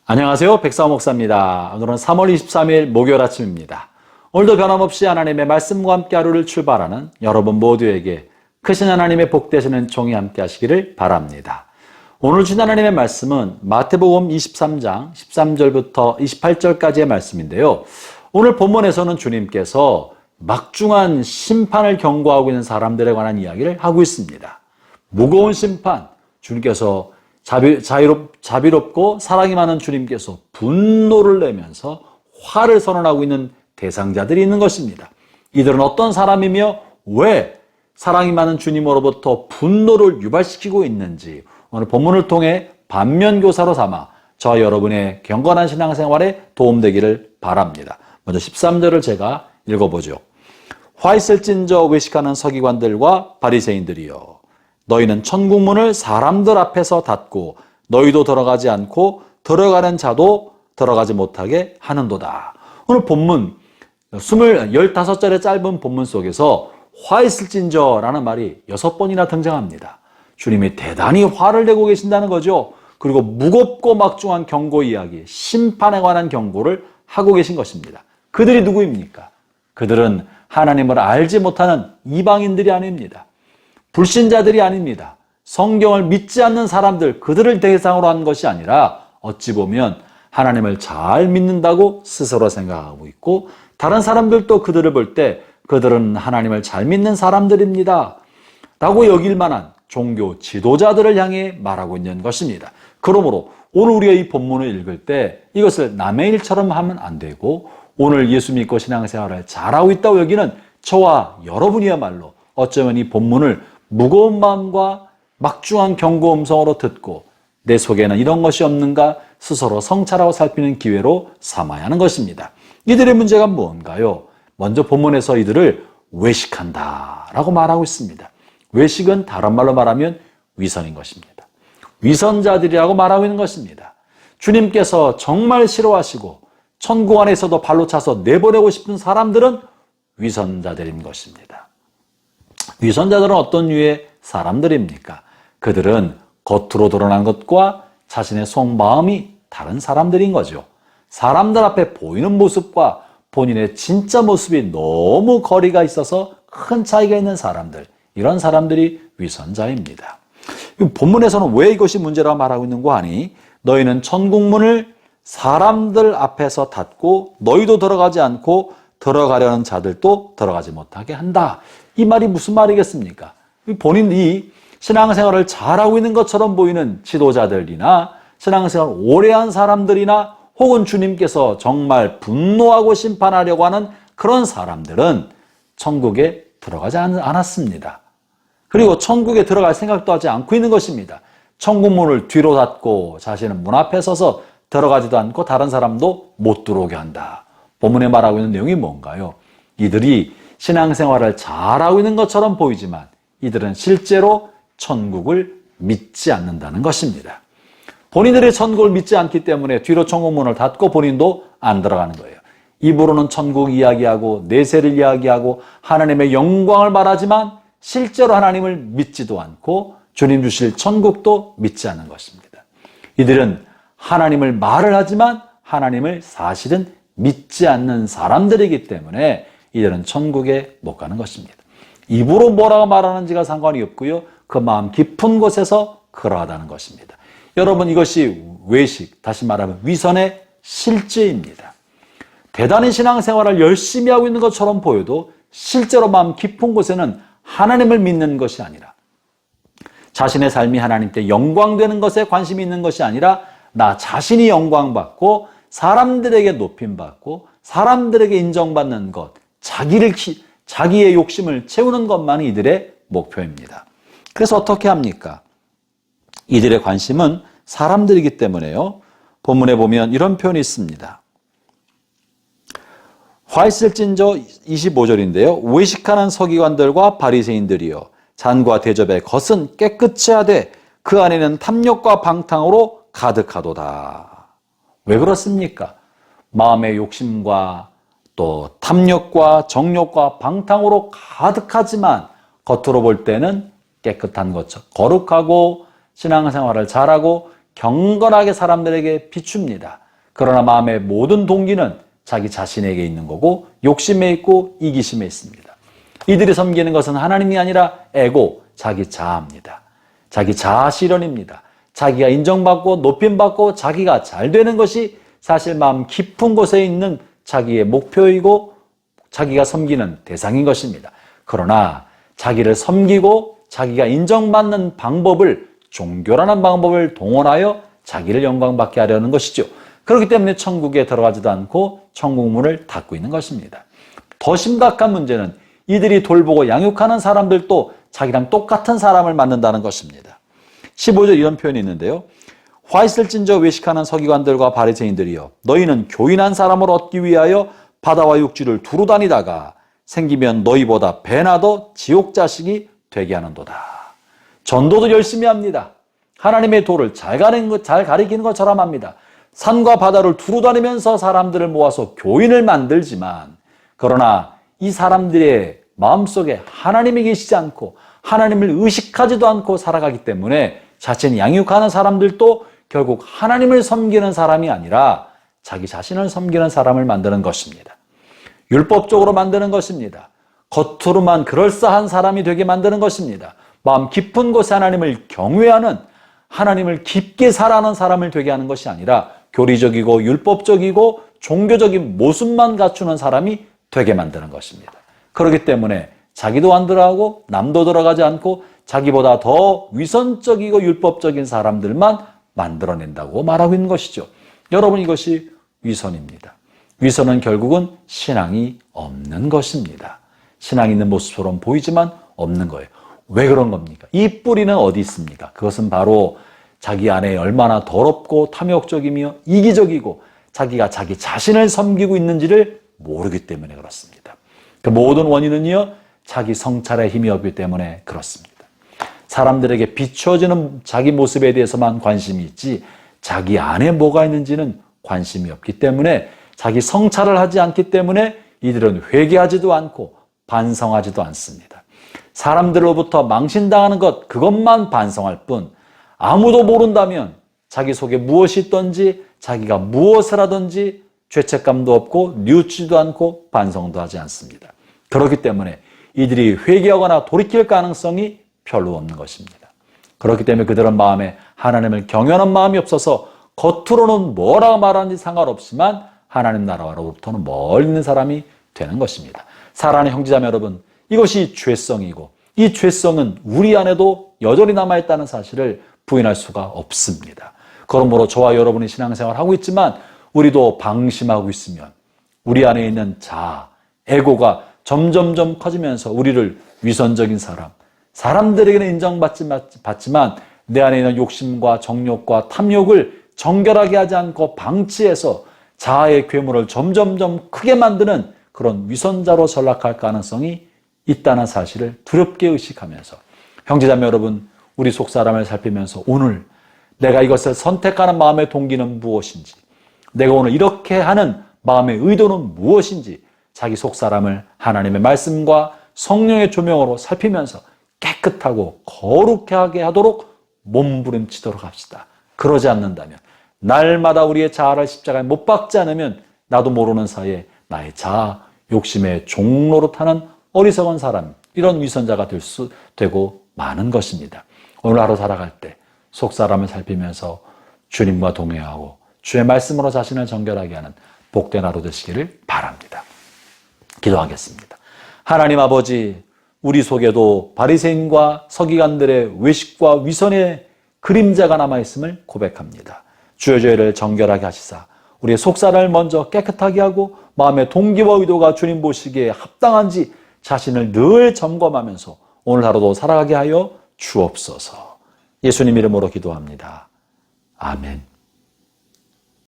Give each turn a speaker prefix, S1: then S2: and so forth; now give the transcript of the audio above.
S1: 안녕하세요. 백사오 목사입니다. 오늘은 3월 23일 목요일 아침입니다. 오늘도 변함없이 하나님의 말씀과 함께 하루를 출발하는 여러분 모두에게 크신 하나님의 복되시는 종이 함께 하시기를 바랍니다. 오늘 주신 하나님의 말씀은 마태복음 23장 13절부터 28절까지의 말씀인데요. 오늘 본문에서는 주님께서 막중한 심판을 경고하고 있는 사람들에 관한 이야기를 하고 있습니다. 무거운 심판, 주님께서 자비롭고 사랑이 많은 주님께서 분노를 내면서 화를 선언하고 있는 대상자들이 있는 것입니다. 이들은 어떤 사람이며 왜 사랑이 많은 주님으로부터 분노를 유발시키고 있는지 오늘 본문을 통해 반면교사로 삼아 저와 여러분의 경건한 신앙생활에 도움되기를 바랍니다. 먼저 13절을 제가 읽어보죠. 화 있을진저 외식하는 서기관들과 바리새인들이여, 너희는 천국문을 사람들 앞에서 닫고 너희도 들어가지 않고 들어가는 자도 들어가지 못하게 하는도다. 오늘 본문 15절의 짧은 본문 속에서 화 있을진저라는 말이 6번이나 등장합니다. 주님이 대단히 화를 내고 계신다는 거죠. 그리고 무겁고 막중한 경고 이야기, 심판에 관한 경고를 하고 계신 것입니다. 그들이 누구입니까? 그들은 하나님을 알지 못하는 이방인들이 아닙니다. 불신자들이 아닙니다. 성경을 믿지 않는 사람들, 그들을 대상으로 한 것이 아니라 어찌 보면 하나님을 잘 믿는다고 스스로 생각하고 있고 다른 사람들도 그들을 볼 때 그들은 하나님을 잘 믿는 사람들입니다 라고 여길 만한 종교 지도자들을 향해 말하고 있는 것입니다. 그러므로 오늘 우리가 이 본문을 읽을 때 이것을 남의 일처럼 하면 안 되고 오늘 예수 믿고 신앙생활을 잘하고 있다고 여기는 저와 여러분이야말로 어쩌면 이 본문을 무거운 마음과 막중한 경고 음성으로 듣고 내 속에는 이런 것이 없는가 스스로 성찰하고 살피는 기회로 삼아야 하는 것입니다. 이들의 문제가 무언가요? 먼저 본문에서 이들을 외식한다 라고 말하고 있습니다. 외식은 다른 말로 말하면 위선인 것입니다. 위선자들이라고 말하고 있는 것입니다. 주님께서 정말 싫어하시고 천국 안에서도 발로 차서 내보내고 싶은 사람들은 위선자들인 것입니다. 위선자들은 어떤 류의 사람들입니까? 그들은 겉으로 드러난 것과 자신의 속마음이 다른 사람들인 거죠. 사람들 앞에 보이는 모습과 본인의 진짜 모습이 너무 거리가 있어서 큰 차이가 있는 사람들, 이런 사람들이 위선자입니다. 본문에서는 왜 이것이 문제라고 말하고 있는 거 아니? 너희는 천국문을 사람들 앞에서 닫고 너희도 들어가지 않고 들어가려는 자들도 들어가지 못하게 한다. 이 말이 무슨 말이겠습니까? 본인이 신앙생활을 잘하고 있는 것처럼 보이는 지도자들이나 신앙생활을 오래 한 사람들이나 혹은 주님께서 정말 분노하고 심판하려고 하는 그런 사람들은 천국에 들어가지 않았습니다. 그리고 천국에 들어갈 생각도 하지 않고 있는 것입니다. 천국문을 뒤로 닫고 자신은 문 앞에 서서 들어가지도 않고 다른 사람도 못 들어오게 한다. 본문에 말하고 있는 내용이 뭔가요? 이들이 신앙생활을 잘하고 있는 것처럼 보이지만 이들은 실제로 천국을 믿지 않는다는 것입니다. 본인들이 천국을 믿지 않기 때문에 뒤로 천국문을 닫고 본인도 안 들어가는 거예요. 입으로는 천국 이야기하고 내세를 이야기하고 하나님의 영광을 말하지만 실제로 하나님을 믿지도 않고 주님 주실 천국도 믿지 않는 것입니다. 이들은 하나님을 말을 하지만 하나님을 사실은 믿지 않는 사람들이기 때문에 이들은 천국에 못 가는 것입니다. 입으로 뭐라고 말하는지가 상관이 없고요. 그 마음 깊은 곳에서 그러하다는 것입니다. 여러분, 이것이 외식, 다시 말하면 위선의 실제입니다. 대단히 신앙생활을 열심히 하고 있는 것처럼 보여도 실제로 마음 깊은 곳에는 하나님을 믿는 것이 아니라 자신의 삶이 하나님께 영광되는 것에 관심이 있는 것이 아니라 나 자신이 영광받고 사람들에게 높임받고 사람들에게 인정받는 것, 자기의 욕심을 채우는 것만이 이들의 목표입니다. 그래서 어떻게 합니까? 이들의 관심은 사람들이기 때문에요. 본문에 보면 이런 표현이 있습니다. 화 있을진저 25절인데요. 외식하는 서기관들과 바리새인들이여, 잔과 대접의 겉은 깨끗이 하되 그 안에는 탐욕과 방탕으로 가득하도다. 왜 그렇습니까? 마음의 욕심과 또 탐욕과 정욕과 방탕으로 가득하지만 겉으로 볼 때는 깨끗한 것처럼 거룩하고 신앙생활을 잘하고 경건하게 사람들에게 비춥니다. 그러나 마음의 모든 동기는 자기 자신에게 있는 거고 욕심에 있고 이기심에 있습니다. 이들이 섬기는 것은 하나님이 아니라 에고, 자기 자아입니다. 자기 자아 실현입니다. 자기가 인정받고 높임받고 자기가 잘 되는 것이 사실 마음 깊은 곳에 있는 자기의 목표이고 자기가 섬기는 대상인 것입니다. 그러나 자기를 섬기고 자기가 인정받는 방법을, 종교라는 방법을 동원하여 자기를 영광받게 하려는 것이죠. 그렇기 때문에 천국에 들어가지도 않고 천국 문을 닫고 있는 것입니다. 더 심각한 문제는 이들이 돌보고 양육하는 사람들도 자기랑 똑같은 사람을 만든다는 것입니다. 15절 이런 표현이 있는데요. 화 있을진저 외식하는 서기관들과 바리새인들이여, 너희는 교인한 사람을 얻기 위하여 바다와 육지를 두루 다니다가 생기면 너희보다 배나 더 지옥 자식이 되게 하는도다. 전도도 열심히 합니다. 하나님의 도를 잘 가리키는 것처럼 합니다. 산과 바다를 두루 다니면서 사람들을 모아서 교인을 만들지만, 그러나 이 사람들의 마음속에 하나님이 계시지 않고 하나님을 의식하지도 않고 살아가기 때문에 자신이 양육하는 사람들도 결국 하나님을 섬기는 사람이 아니라 자기 자신을 섬기는 사람을 만드는 것입니다. 율법적으로 만드는 것입니다. 겉으로만 그럴싸한 사람이 되게 만드는 것입니다. 마음 깊은 곳에 하나님을 경외하는, 하나님을 깊게 살아가는 사람을 되게 하는 것이 아니라 교리적이고 율법적이고 종교적인 모습만 갖추는 사람이 되게 만드는 것입니다. 그렇기 때문에 자기도 안 들어가고 남도 들어가지 않고 자기보다 더 위선적이고 율법적인 사람들만 만들어낸다고 말하고 있는 것이죠. 여러분, 이것이 위선입니다. 위선은 결국은 신앙이 없는 것입니다. 신앙이 있는 모습처럼 보이지만 없는 거예요. 왜 그런 겁니까? 이 뿌리는 어디 있습니까? 그것은 바로 자기 안에 얼마나 더럽고 탐욕적이며 이기적이고 자기가 자기 자신을 섬기고 있는지를 모르기 때문에 그렇습니다. 그 모든 원인은요, 자기 성찰의 힘이 없기 때문에 그렇습니다. 사람들에게 비춰지는 자기 모습에 대해서만 관심이 있지 자기 안에 뭐가 있는지는 관심이 없기 때문에, 자기 성찰을 하지 않기 때문에 이들은 회개하지도 않고 반성하지도 않습니다. 사람들로부터 망신당하는 것, 그것만 반성할 뿐 아무도 모른다면 자기 속에 무엇이 있던지 자기가 무엇을 하든지 죄책감도 없고 뉘우치지도 않고 반성도 하지 않습니다. 그렇기 때문에 이들이 회개하거나 돌이킬 가능성이 별로 없는 것입니다. 그렇기 때문에 그들은 마음에 하나님을 경외하는 마음이 없어서 겉으로는 뭐라 말하는지 상관없지만 하나님 나라로부터는 멀리 있는 사람이 되는 것입니다. 사랑하는 형제자매 여러분, 이것이 죄성이고 이 죄성은 우리 안에도 여전히 남아있다는 사실을 부인할 수가 없습니다. 그러므로 저와 여러분이 신앙생활을 하고 있지만 우리도 방심하고 있으면 우리 안에 있는 자아, 에고가 점점점 커지면서 우리를 위선적인 사람, 사람들에게는 인정받지만 내 안에 있는 욕심과 정욕과 탐욕을 정결하게 하지 않고 방치해서 자아의 괴물을 점점점 크게 만드는 그런 위선자로 전락할 가능성이 있다는 사실을 두렵게 의식하면서, 형제자매 여러분, 우리 속사람을 살피면서 오늘 내가 이것을 선택하는 마음의 동기는 무엇인지, 내가 오늘 이렇게 하는 마음의 의도는 무엇인지 자기 속사람을 하나님의 말씀과 성령의 조명으로 살피면서 깨끗하고 거룩하게 하도록 몸부림치도록 합시다. 그러지 않는다면, 날마다 우리의 자아를 십자가에 못 박지 않으면 나도 모르는 사이에 나의 자아, 욕심의 종로로 타는 어리석은 사람, 이런 위선자가 되고 마는 것입니다. 오늘 하루 살아갈 때 속사람을 살피면서 주님과 동행하고 주의 말씀으로 자신을 정결하게 하는 복된 하루 되시기를 바랍니다. 기도하겠습니다. 하나님 아버지, 우리 속에도 바리새인과 서기관들의 외식과 위선의 그림자가 남아있음을 고백합니다. 주의 죄를 정결하게 하시사 우리의 속사람을 먼저 깨끗하게 하고 마음의 동기와 의도가 주님 보시기에 합당한지 자신을 늘 점검하면서 오늘 하루도 살아가게 하여 주옵소서. 예수님 이름으로 기도합니다. 아멘.